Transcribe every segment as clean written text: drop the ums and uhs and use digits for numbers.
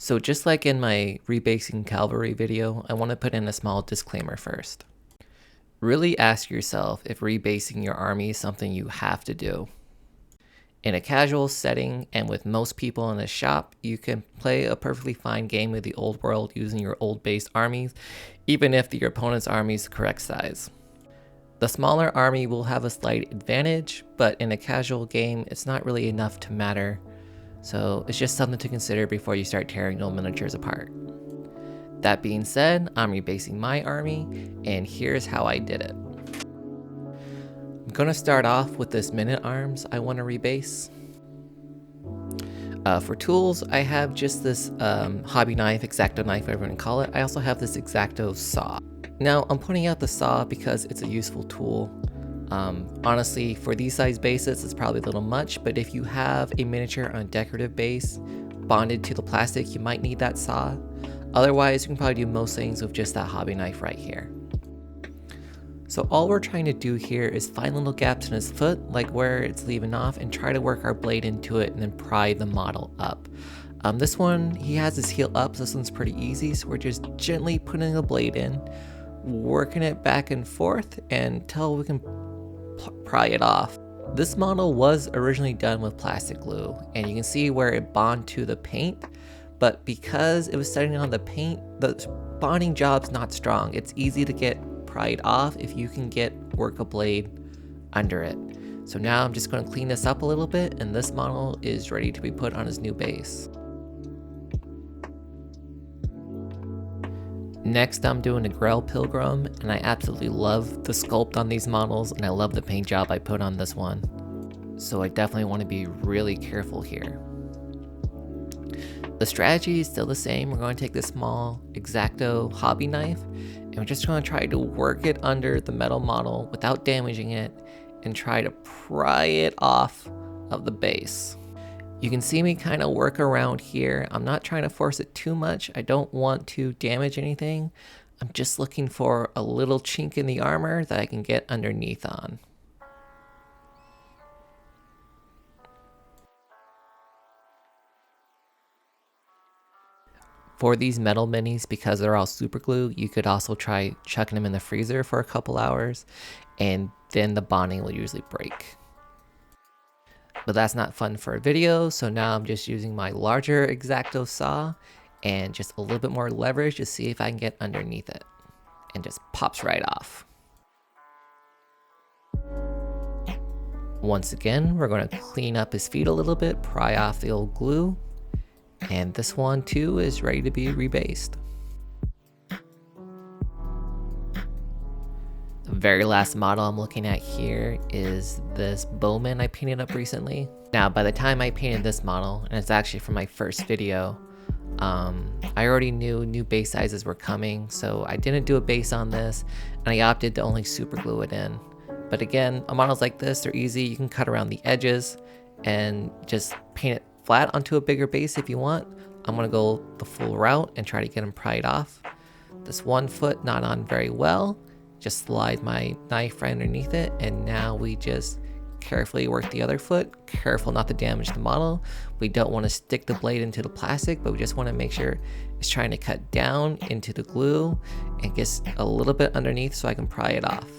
So just like in my rebasing cavalry video, I want to put in a small disclaimer first. Really ask yourself if rebasing your army is something you have to do. In a casual setting and with most people in a shop, you can play a perfectly fine game with the old world using your old based armies, even if your opponent's army is the correct size. The smaller army will have a slight advantage, but in a casual game, it's not really enough to matter. So it's just something to consider before you start tearing your miniatures apart. That being said, I'm rebasing my army, and here's how I did it. I'm going to start off with this minute arms I want to rebase. For tools, I have just this hobby knife, X-Acto knife, whatever you want to call it. I also have this X-Acto saw. Now, I'm pointing out the saw because it's a useful tool. Honestly, for these size bases, it's probably a little much, but if you have a miniature on a decorative base bonded to the plastic, you might need that saw. Otherwise, you can probably do most things with just that hobby knife right here. So all we're trying to do here is find little gaps in his foot, like where it's leaving off, and try to work our blade into it and then pry the model up. This one, he has his heel up, so this one's pretty easy, so we're just gently putting the blade in, working it back and forth until we can pry it off. This model was originally done with plastic glue, and you can see where it bonded to the paint, but because it was setting on the paint, the bonding job's not strong. It's easy to get pried off if you can work a blade under it. So now I'm just going to clean this up a little bit, and this model is ready to be put on his new base. Next, I'm doing a Grell Pilgrim, and I absolutely love the sculpt on these models, and I love the paint job I put on this one. So I definitely want to be really careful here. The strategy is still the same. We're going to take this small X-Acto hobby knife, and we're just going to try to work it under the metal model without damaging it, and try to pry it off of the base. You can see me kind of work around here. I'm not trying to force it too much. I don't want to damage anything. I'm just looking for a little chink in the armor that I can get underneath on. For these metal minis, because they're all super glue, you could also try chucking them in the freezer for a couple hours, and then the bonding will usually break. But that's not fun for a video, so now I'm just using my larger X-Acto saw and just a little bit more leverage to see if I can get underneath it. And just pops right off. Once again, we're going to clean up his feet a little bit, pry off the old glue. And this one too is ready to be rebased. The very last model I'm looking at here is this bowman I painted up recently. Now, by the time I painted this model, and it's actually from my first video, I already knew new base sizes were coming, so I didn't do a base on this, and I opted to only super glue it in. But again, models like this, they're easy. You can cut around the edges and just paint it flat onto a bigger base if you want. I'm gonna go the full route and try to get them pried off. This one foot not on very well. Just slide my knife right underneath it, and now we just carefully work the other foot. Careful not to damage the model. We don't want to stick the blade into the plastic, but we just want to make sure it's trying to cut down into the glue and gets a little bit underneath so I can pry it off.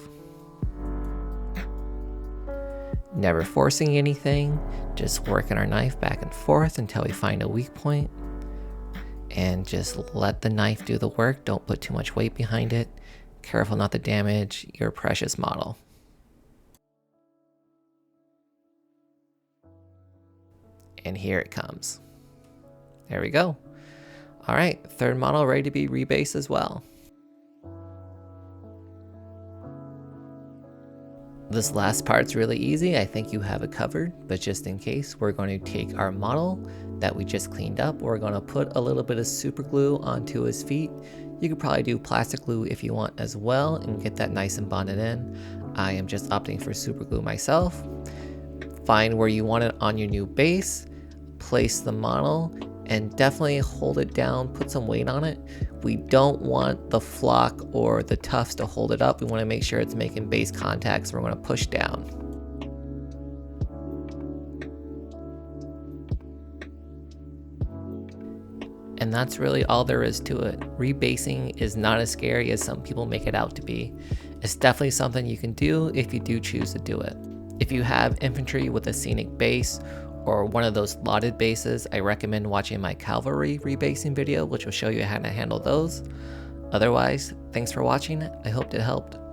Never forcing anything, just working our knife back and forth until we find a weak point, and just let the knife do the work. Don't put too much weight behind it. Careful not to damage your precious model. And here it comes. There we go. All right, third model ready to be rebased as well. This last part's really easy. I think you have it covered, but just in case, we're going to take our model that we just cleaned up. We're going to put a little bit of super glue onto his feet. You could probably do plastic glue if you want as well and get that nice and bonded in. I am just opting for super glue myself. Find where you want it on your new base, place the model, and definitely hold it down, put some weight on it. We don't want the flock or the tufts to hold it up. We want to make sure it's making base contact, so we're going to push down. And that's really all there is to it. Rebasing is not as scary as some people make it out to be. It's definitely something you can do if you do choose to do it. If you have infantry with a scenic base or one of those slotted bases, I recommend watching my cavalry rebasing video, which will show you how to handle those. Otherwise, thanks for watching. I hope it helped.